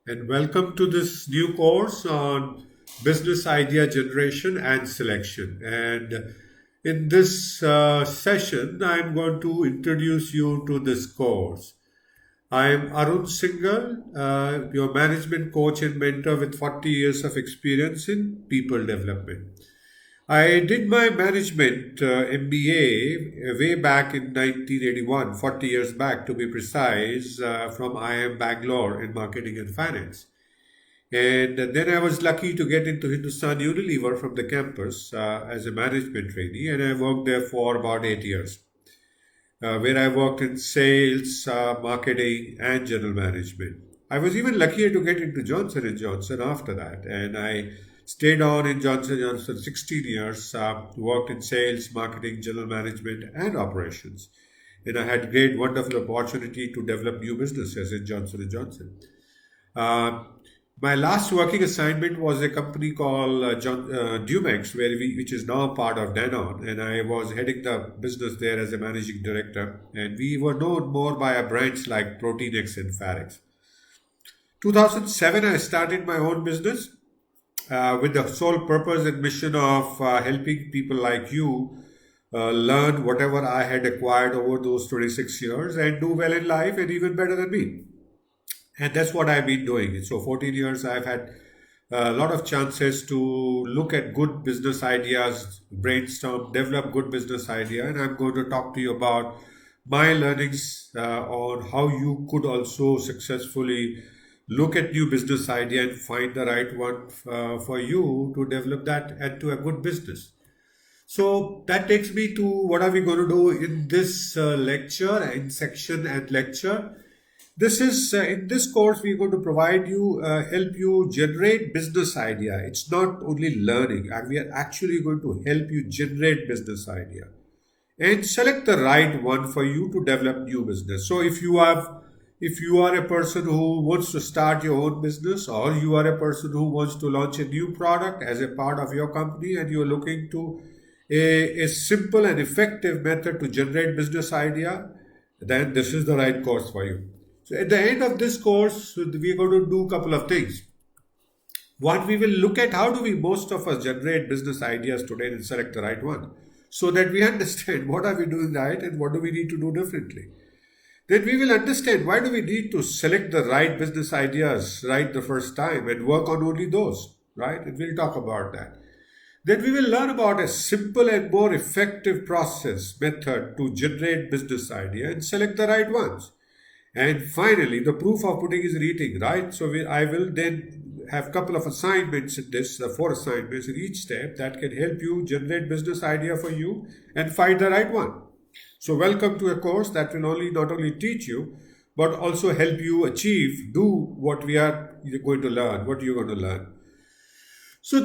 and welcome to this new course on business idea generation and selection. And in this session, I'm going to introduce you to this course. I'm Arun Singhal, your management coach and mentor with 40 years of experience in people development. I did my management MBA way back in 1981, 40 years back to be precise, from IIM Bangalore in marketing and finance. And then I was lucky to get into Hindustan Unilever from the campus as a management trainee, and I worked there for about 8 years, where I worked in sales, marketing, and general management. I was even luckier to get into Johnson and Johnson after that, and I stayed on in Johnson and Johnson 16 years, worked in sales, marketing, general management, and operations. And I had great, wonderful opportunity to develop new businesses in Johnson and Johnson. Uh, my last working assignment was a company called Dumex, which is now part of Danone, and I was heading the business there as a managing director. And we were known more by a brands like Proteinex and Farex. 2007, I started my own business with the sole purpose and mission of helping people like you learn whatever I had acquired over those 26 years and do well in life and even better than me. And that's what I've been doing. So 14 years I've had a lot of chances to look at good business ideas, brainstorm, develop good business idea, and I'm going to talk to you about my learnings on how you could also successfully look at new business idea and find the right one for you to develop that into a good business. So that takes me to what are we going to do in this lecture, in section and lecture. This is in this course we're going to provide you help you generate business idea. It's not only learning, and we are actually going to help you generate business idea and select the right one for you to develop new business. So if you are a person who wants to start your own business, or you are a person who wants to launch a new product as a part of your company, and you're looking to a simple and effective method to generate business idea, then this is the right course for you. So at the end of this course, we're going to do a couple of things. One, we will look at how do we most of us generate business ideas today and select the right one, so that we understand what are we doing right and what do we need to do differently. Then we will understand why do we need to select the right business ideas right the first time and work on only those, right? And we'll talk about that. Then we will learn about a simple and more effective process method to generate business idea and select the right ones. And finally, the proof of pudding is in eating, right? So I will then have a couple of assignments in this, four assignments in each step that can help you generate business idea for you and find the right one. So welcome to a course that will only not only teach you, but also help you achieve, do what we are going to learn, what you're going to learn. So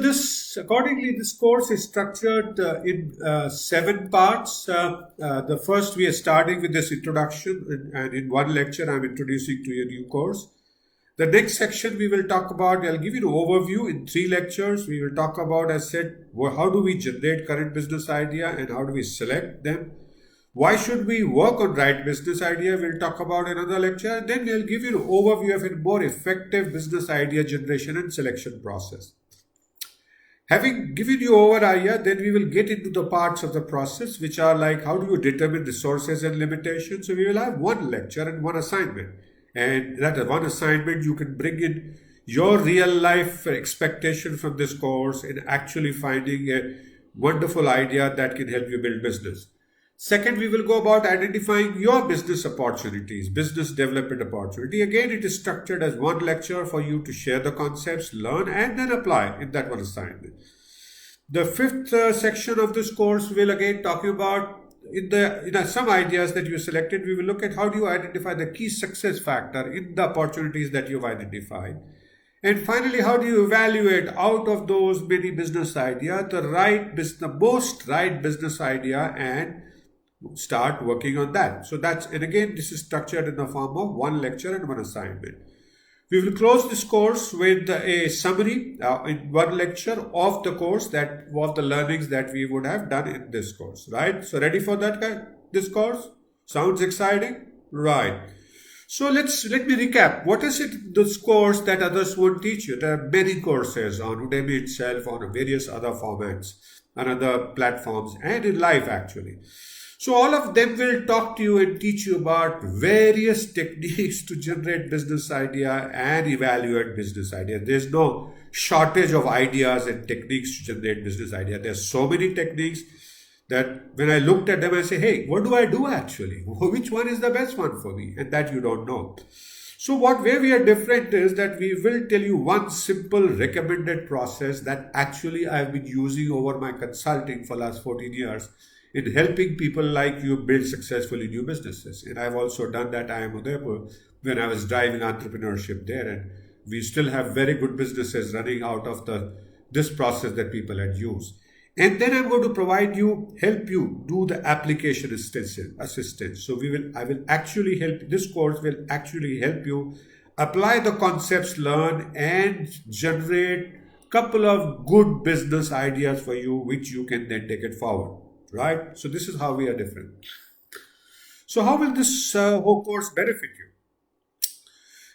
accordingly, this course is structured in 7 parts. The first, we are starting with this introduction, and in one lecture, I'm introducing to you a new course. The next section we will talk about, I'll give you an overview in 3 lectures. We will talk about, as said, how do we generate current business idea and how do we select them. Why should we work on right business idea? We'll talk about another lecture. And then we'll give you an overview of a more effective business idea generation and selection process. Having given you over idea, then we will get into the parts of the process, which are like how do you determine resources and limitations. So we will have one lecture and one assignment. And that one assignment, you can bring in your real life expectation from this course in actually finding a wonderful idea that can help you build business. Second, we will go about identifying your business opportunities, business development opportunity. Again, it is structured as one lecture for you to share the concepts, learn, and then apply in that one assignment. The fifth section of this course will again talk about some ideas that you selected. We will look at how do you identify the key success factor in the opportunities that you've identified. And finally, how do you evaluate out of those many business ideas the most right business idea and start working on that. So and again, this is structured in the form of one lecture and one assignment. We will close this course with a summary in one lecture of the course of the learnings that we would have done in this course, right? So ready for that, guy? This course? Sounds exciting? Right. So let me recap. What is it this course that others won't teach you? There are many courses on Udemy itself, on various other formats, on other platforms, and in life actually. So all of them will talk to you and teach you about various techniques to generate business idea and evaluate business idea. There's no shortage of ideas and techniques to generate business idea. There's so many techniques that when I looked at them, I say, hey, what do I do actually? Which one is the best one for me? And that you don't know. So where we are different is that we will tell you one simple recommended process that actually I've been using over my consulting for last 14 years in helping people like you build successfully new businesses. And I've also done that I am Udaipur when I was driving entrepreneurship there. And we still have very good businesses running out of this process that people had used. And then I'm going to help you do the application assistance. So I will actually this course will actually help you apply the concepts learned and generate couple of good business ideas for you, which you can then take it forward, right? So this is how we are different. So how will this whole course benefit you?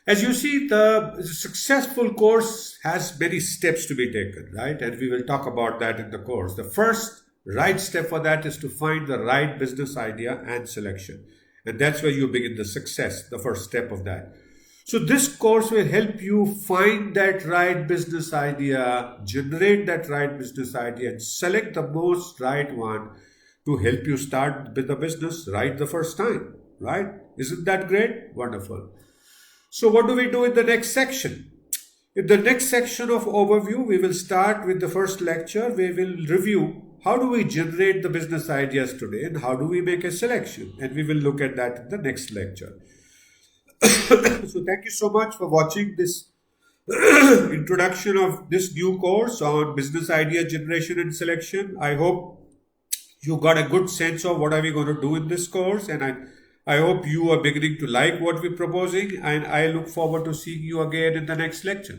As you see, the successful course has many steps to be taken, right? And we will talk about that in the course. The first right step for that is to find the right business idea and selection. And that's where you begin the success, the first step of that. So this course will help you find that right business idea, generate that right business idea, and select the most right one to help you start with the business right the first time, right? Isn't that great? Wonderful. So what do we do in the next section? In the next section of overview, we will start with the first lecture. We will review how do we generate the business ideas today and how do we make a selection. And we will look at that in the next lecture. So thank you so much for watching this introduction of this new course on business idea generation and selection. I hope you got a good sense of what are we going to do in this course, and I hope you are beginning to like what we're proposing, and I look forward to seeing you again in the next lecture.